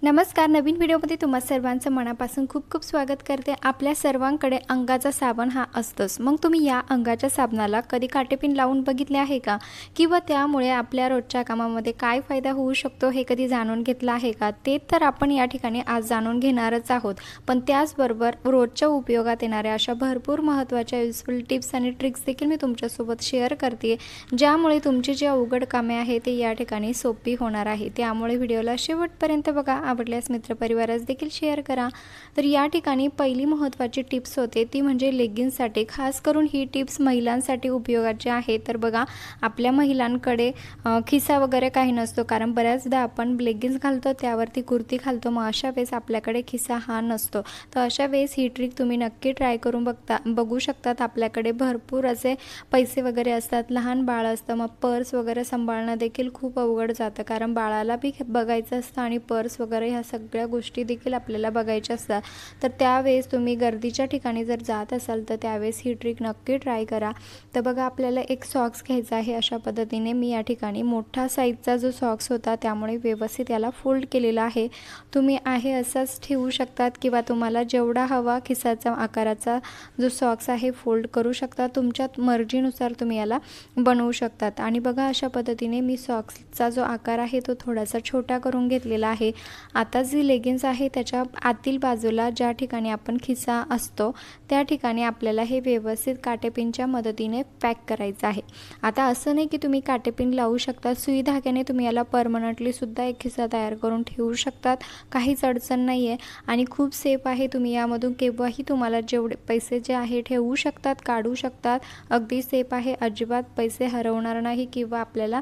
नमस्कार. नवीन व्हिडिओमध्ये तुम्हा सर्वांचं मनापासून खूप खूप स्वागत करते. आपल्या सर्वांकडे अंगाचा साबण हा असतोच. मग तुम्ही या अंगाच्या साबणाला कधी काटेपिन लावून बघितले आहे का? किंवा त्यामुळे आपल्या रोजच्या कामामध्ये काय फायदा होऊ शकतो हे कधी जाणून घेतलं आहे का? ते तर आपण या ठिकाणी आज जाणून घेणारच आहोत. पण त्याचबरोबर रोजच्या उपयोगात येणाऱ्या अशा भरपूर महत्त्वाच्या युजफुल टिप्स आणि ट्रिक्स देखील मी तुमच्यासोबत शेअर करते, ज्यामुळे तुमची जी अवघड कामे आहे ते या ठिकाणी सोपी होणार आहे. त्यामुळे व्हिडिओला शेवटपर्यंत बघा. आवडल्यास मित्रपरिवारास देखील शेअर करा. तर या ठिकाणी पहिली महत्त्वाची टिप्स होते ती म्हणजे लेगिन्ससाठी. खास करून ही टिप्स महिलांसाठी उपयोगाची आहे. तर बघा, आपल्या महिलांकडे खिसा वगैरे काही नसतो, कारण बऱ्याचदा आपण लेगिन्स घालतो त्यावरती कुर्ती घालतो, मग अशा वेळेस आपल्याकडे खिसा हा नसतो. तर अशा वेळेस ही ट्रिक तुम्ही नक्की ट्राय करून बघू शकतात. आपल्याकडे भरपूर असे पैसे वगैरे असतात, लहान बाळ असतं, मग पर्स वगैरे सांभाळणं देखील खूप अवघड जातं, कारण बाळाला बी बघायचं असतं आणि पर्स वगैरे ह्या सगळ्या गोष्टी देखील आपल्याला बघायच्या असतात. तर त्यावेळेस तुम्ही गर्दीच्या ठिकाणी जर जात असाल तर त्यावेळेस ही ट्रिक नक्की ट्राय करा. तर बघा, आपल्याला एक सॉक्स घ्यायचा आहे. अशा पद्धतीने मी या ठिकाणी मोठा साईजचा जो सॉक्स होता त्यामुळे व्यवस्थित याला फोल्ड केलेला आहे. तुम्ही आहे असाच ठेवू शकतात किंवा तुम्हाला जेवढा हवा खिसाचा आकाराचा जो सॉक्स आहे फोल्ड करू शकता. तुमच्या मर्जीनुसार तुम्ही याला बनवू शकतात. आणि बघा, अशा पद्धतीने मी सॉक्सचा जो आकार आहे तो थोडासा छोटा करून घेतलेला आहे. आता जी लेगिन्स आहे त्याच्या आतील बाजूला ज्या ठिकाणी आपण खिसा असतो त्या ठिकाणी आपल्याला हे व्यवस्थित काटेपिनच्या मदतीने पॅक करायचं आहे. आता असं नाही की तुम्ही काटेपिन लावू शकता, सुई धाग्याने तुम्ही याला परमनंटली सुद्धा एक खिसा तयार करून ठेवू शकतात. काहीच अडचण नाही आहे आणि खूप सेफ आहे. तुम्ही यामधून केव्हाही तुम्हाला जेवढे पैसे जे आहे ठेवू शकतात, काढू शकतात. अगदी सेफ आहे, अजिबात पैसे हरवणार नाही किंवा आपल्याला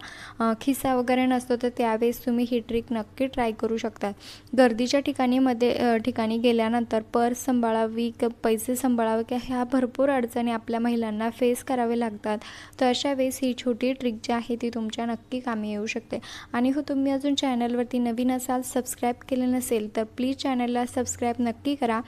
खिसा वगैरे नसतो. तर त्यावेळेस तुम्ही ही ट्रिक नक्की ट्राय करू शकता. गर्दीच्या ठिकाणी गेल्यानंतर पर्स सांभाळावी, पैसे सांभाळावे, की ह्या भरपूर अडचणी आपल्या महिलांना फेस करावे लागतात. तर अशा वेळेस ही छोटी ट्रिक जी आहे ती तुमच्या नक्की कामी येऊ शकते. आणि हो, तुम्ही अजून चॅनलवरती नवीन असाल, सबस्क्राईब केले नसेल तर प्लीज चॅनलला सबस्क्राईब नक्की करा,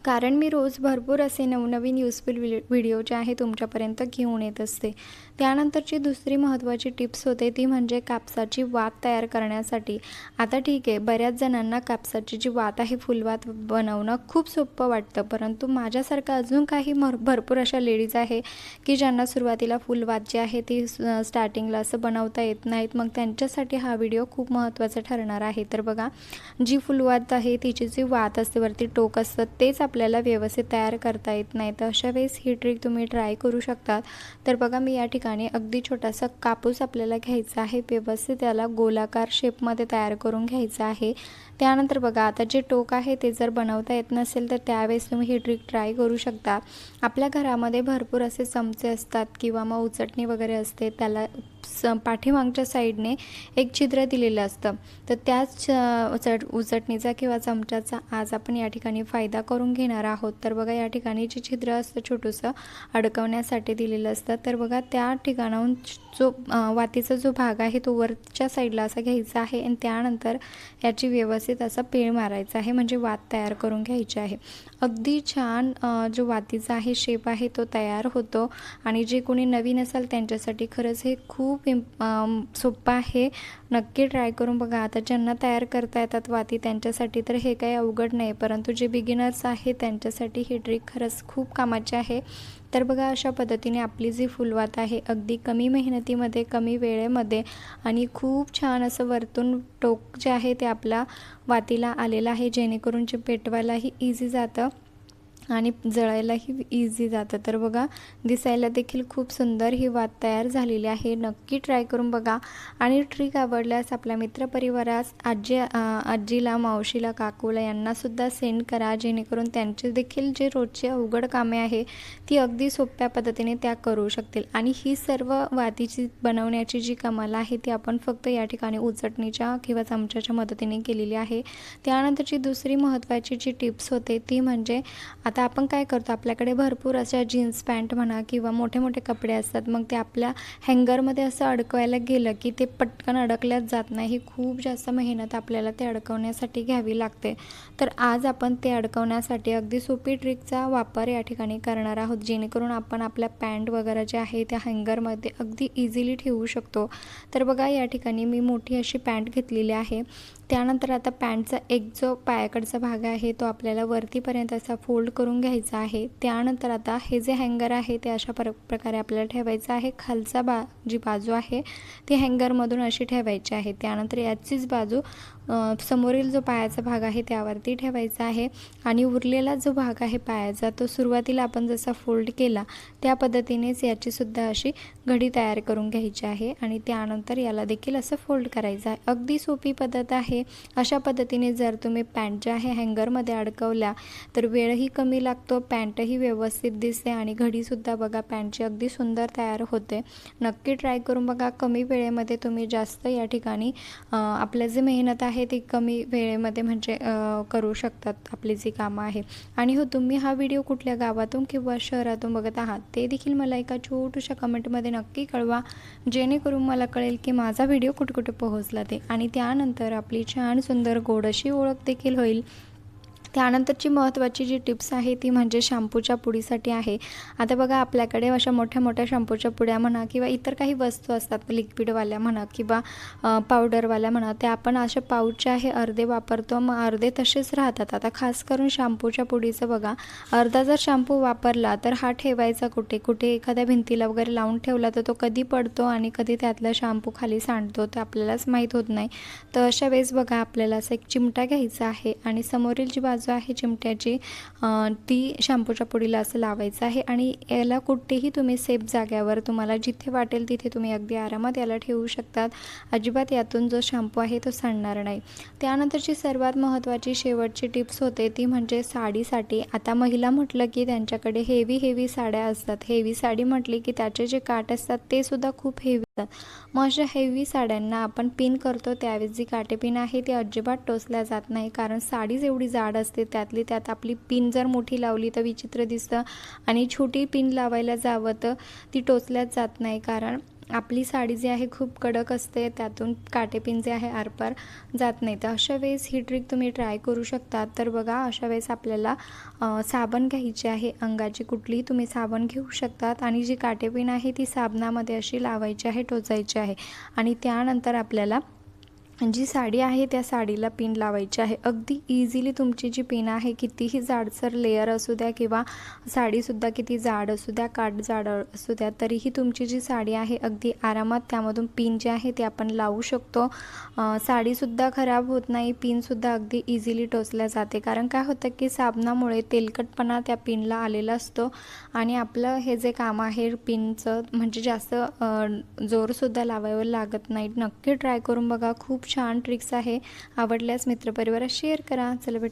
कारण मी रोज भरपूर असे नवनवीन युजफुल व्हिडिओ जे आहे तुमच्यापर्यंत घेऊन येत असते. त्यानंतरची दुसरी महत्त्वाची टिप्स होते ती म्हणजे कापसाची वात तयार करण्यासाठी. आता ठीक आहे, बऱ्याच जणांना कापसाची जी वात आहे, फुलवात बनवणं खूप सोपं वाटतं, परंतु माझ्यासारखं अजून काही भरपूर अशा लेडीज आहे की ज्यांना सुरुवातीला फुलवात जी आहे ती स्टार्टिंगला असं बनवता येत नाहीत. मग त्यांच्यासाठी हा व्हिडिओ खूप महत्त्वाचा ठरणार आहे. तर बघा, जी फुलवात आहे तिची जी वात असते, वरती टोक असतं, तेच आपल्याला व्यवस्थित तयार करता येत नाही. तर अशा वेळेस ही ट्रिक तुम्ही ट्राय करू शकतात. तर बघा, मी या ठिकाणी अगदी छोटासा कापूस आपल्याला घ्यायचा आहे, व्यवस्थित त्याला गोलाकार शेपमध्ये तयार करून घ्यायचा आहे. त्यानंतर बघा, आता जे टोक आहे ते जर बनवता येत नसेल तर त्यावेळेस तुम्ही ही ट्रिक ट्राय करू शकता. आपल्या घरामध्ये भरपूर असे चमचे असतात किंवा मग उचटणी वगैरे असते, त्याला पाठीमागच्या साईडने एक छिद्र दिलेलं असतं. तर त्याच उचटणीचा किंवा चमच्याचा आज आपण या ठिकाणी फायदा करून घेणार आहोत. तर बघा, या ठिकाणी जे छिद्र असतं छोटंसं अडकवण्यासाठी दिलेलं असतं. तर बघा, त्या ठिकाणाहून जो वातीचा जो भाग आहे तो वरच्या साईडला असा घ्यायचा आहे आणि त्यानंतर याची व्यवस्थित असा पेळ मारायचा आहे, म्हणजे वात तयार करून घ्यायची आहे. अगदी छान जो वातीचा आहे शेप आहे तो तयार होतो. आणि जे कोणी नवीन असाल त्यांच्यासाठी खरंच हे खूप सोपं आहे. नक्की ट्राय करून बघा. आता ज्यांना तयार करता येतात वाती त्यांच्यासाठी तर हे काही अवघड नाही, परंतु जे बिगिनर्स आहे त्यांच्यासाठी ही ट्रिक खरंच खूप कामाची आहे. तर बघा, अशा पद्धतीने आपली जी फुलवात आहे अगदी कमी मेहनतीमध्ये, कमी वेळेमध्ये आणि खूप छान असं वरतून टोक जे आहे ते आपल्या वातीला आलेलं आहे, जेणेकरून जे पेटवायलाही इझी जातं आणि जळायलाही इझी जातं. तर बघा, दिसायला देखील खूप सुंदर ही वात तयार झालेली आहे. नक्की ट्राय करून बघा. आणि ट्रिक आवडल्यास आपल्या मित्रपरिवारास, आजीला, मावशीला, काकूला यांनासुद्धा सेंड करा, जेणेकरून त्यांचे देखील जे रोजचे अवघड कामे आहे ती अगदी सोप्या पद्धतीने त्या करू शकतील. आणि ही सर्व वातीची बनवण्याची जी कमाल आहे ती आपण फक्त या ठिकाणी उचटणीच्या किंवा चमच्याच्या मदतीने केलेली आहे. त्यानंतरची दुसरी महत्त्वाची जी टिप्स होते ती म्हणजे, आता आपण काय करतो, आपल्याकडे भरपूर अशा जीन्स पॅन्ट म्हणा किंवा मोठे मोठे कपडे असतात, मग ते आपल्या हँगरमध्ये असं अडकवायला गेलं की ते पटकन अडकल्याच जात नाही. खूप जास्त मेहनत आपल्याला ते अडकवण्यासाठी घ्यावी लागते. तर आज आपण ते अडकवण्यासाठी अगदी सोपी ट्रिकचा वापर या ठिकाणी करणार आहोत, जेणेकरून आपण आपल्या पॅन्ट वगैरे जे आहे त्या हँगरमध्ये अगदी इझिली ठेवू शकतो. तर बघा, या ठिकाणी मी मोठी अशी पॅन्ट घेतलेली आहे. त्यानंतर आता पॅन्टचा एक जो पायाकडचा भाग आहे तो आपल्याला वरतीपर्यंत असा फोल्ड करून घ्यायचा आहे। त्यानंतर आता हे जे हँगर आहे ते अशा प्रकारे आपल्याला ठेवायचं आहे। खालचा जी बाजू आहे ती हँगरमधून अशी ठेवायची आहे। त्यानंतर याचीच बाजू समोरील जो पायाचा भाग आहे त्यावरती ठेवायचा आहे आणि उरलेला जो भाग आहे पायाचा तो सुरुवातीला आपण जसा फोल्ड केला त्या पद्धतीनेच याचीसुद्धा अशी घडी तयार करून घ्यायची आहे आणि त्यानंतर याला देखील असं फोल्ड करायचं आहे। अगदी सोपी पद्धत आहे। अशा पद्धतीने जर तुम्ही पॅन्ट जे आहे हँगरमध्ये अडकवल्या तर वेळही कमी लागतो, पॅन्टही व्यवस्थित दिसते आणि घडीसुद्धा बघा पॅन्टची अगदी सुंदर तयार होते। नक्की ट्राय करून बघा। कमी वेळेमध्ये तुम्ही जास्त या ठिकाणी आपलं जे मेहनत आहे ती कमी वेळेमध्ये म्हणजे करू शकतात आपली जी कामं आहे। आणि हो, तुम्ही हा व्हिडिओ कुठल्या गावातून किंवा शहरातून बघत आहात ते देखील मला एका छोट्याशा कमेंटमध्ये नक्की कळवा, जेणेकरून मला कळेल की माझा व्हिडिओ कुठे कुठे पोहोचला ते, आणि त्यानंतर आपली छान सुंदर गोड अशी ओळख देखील होईल। त्यानंतरची महत्त्वाची जी टिप्स आहे ती म्हणजे शॅम्पूच्या पुडीसाठी आहे। आता बघा आपल्याकडे अशा मोठ्या मोठ्या शॅम्पूच्या पुड्या म्हणा किंवा इतर काही वस्तू असतात लिक्विडवाल्या म्हणा किंवा पावडरवाल्या म्हणा, त्या आपण अशा पाऊच आहे अर्धे वापरतो, मग अर्धे तसेच राहतात। आता खास करून शॅम्पूच्या पुडीचं बघा, अर्धा जर शॅम्पू वापरला तर हा ठेवायचा कुठे, कुठे एखाद्या भिंतीला वगैरे लावून ठेवला तर तो कधी पडतो आणि कधी त्यातला शॅम्पू खाली सांडतो ते आपल्यालाच माहीत होत नाही। तर अशा वेळेस बघा आपल्याला असा एक चिमटा घ्यायचा आहे आणि समोरील जी बाजू आहे चिमट्याची ती शॅम्पूच्या पुडीला असं लावायचं आहे आणि याला कुठेही तुम्ही सेफ जाग्यावर तुम्हाला जिथे वाटेल तिथे तुम्ही अगदी आरामात याला ठेवू शकतात। अजिबात यातून जो शॅम्पू आहे तो सांडणार नाही। त्यानंतरची सर्वात महत्त्वाची शेवटची टिप्स होते ती म्हणजे साडीसाठी। आता महिला म्हटलं की त्यांच्याकडे हेवी साड्या असतात, हेवी साडी म्हटली की त्याचे जे काठ असतात ते सुद्धा खूप हेवी असतात। मग अशा हेवी साड्यांना आपण पिन करतो त्यावेळेस जी काटेपिन आहे ती अजिबात टोचल्या जात नाही, कारण साडीच एवढी जाड असते, त्यातली त्यात आपली पिन जर मोठी लावली तर विचित्र दिसतं आणि छोटी पिन लावायला जावं तर ती टोचल्याच जात नाही, कारण आपली साडी जी आहे खूप कडक असते, त्यातून काटेपिन जे आहे आरपार जात नाही। तर अशा वेळेस ही ट्रिक तुम्ही ट्राय करू शकता। तर बघा अशा वेळेस आपल्याला साबण घ्यायची आहे, अंगाची कुठलीही तुम्ही साबण घेऊ शकतात आणि जी काटेपिन आहे ती साबणामध्ये अशी लावायची आहे, टोचायची आहे आणि त्यानंतर आपल्याला जी साडी आहे त्या साडीला पिन लावायची आहे। अगदी इझिली तुमची जी पिन आहे कितीही जाडसर लेयर असू द्या किंवा साडीसुद्धा किती जाड असू द्या, काठ जाड असू द्या, तरीही तुमची जी साडी आहे अगदी आरामात त्यामधून पिन जी आहे ती आपण लावू शकतो। साडीसुद्धा खराब होत नाही, पिनसुद्धा अगदी इझिली टोचल्या जाते, कारण काय होतं की साबणामुळे तेलकटपणा त्या पिनला आलेला असतो आणि आपलं हे जे काम आहे पिनचं म्हणजे जास्त जोरसुद्धा लावावं लागत नाही। नक्की ट्राय करून बघा, खूप छान ट्रिक्स आहे। आवडल्यास मित्रपरिवारात शेअर करा। चला भेटू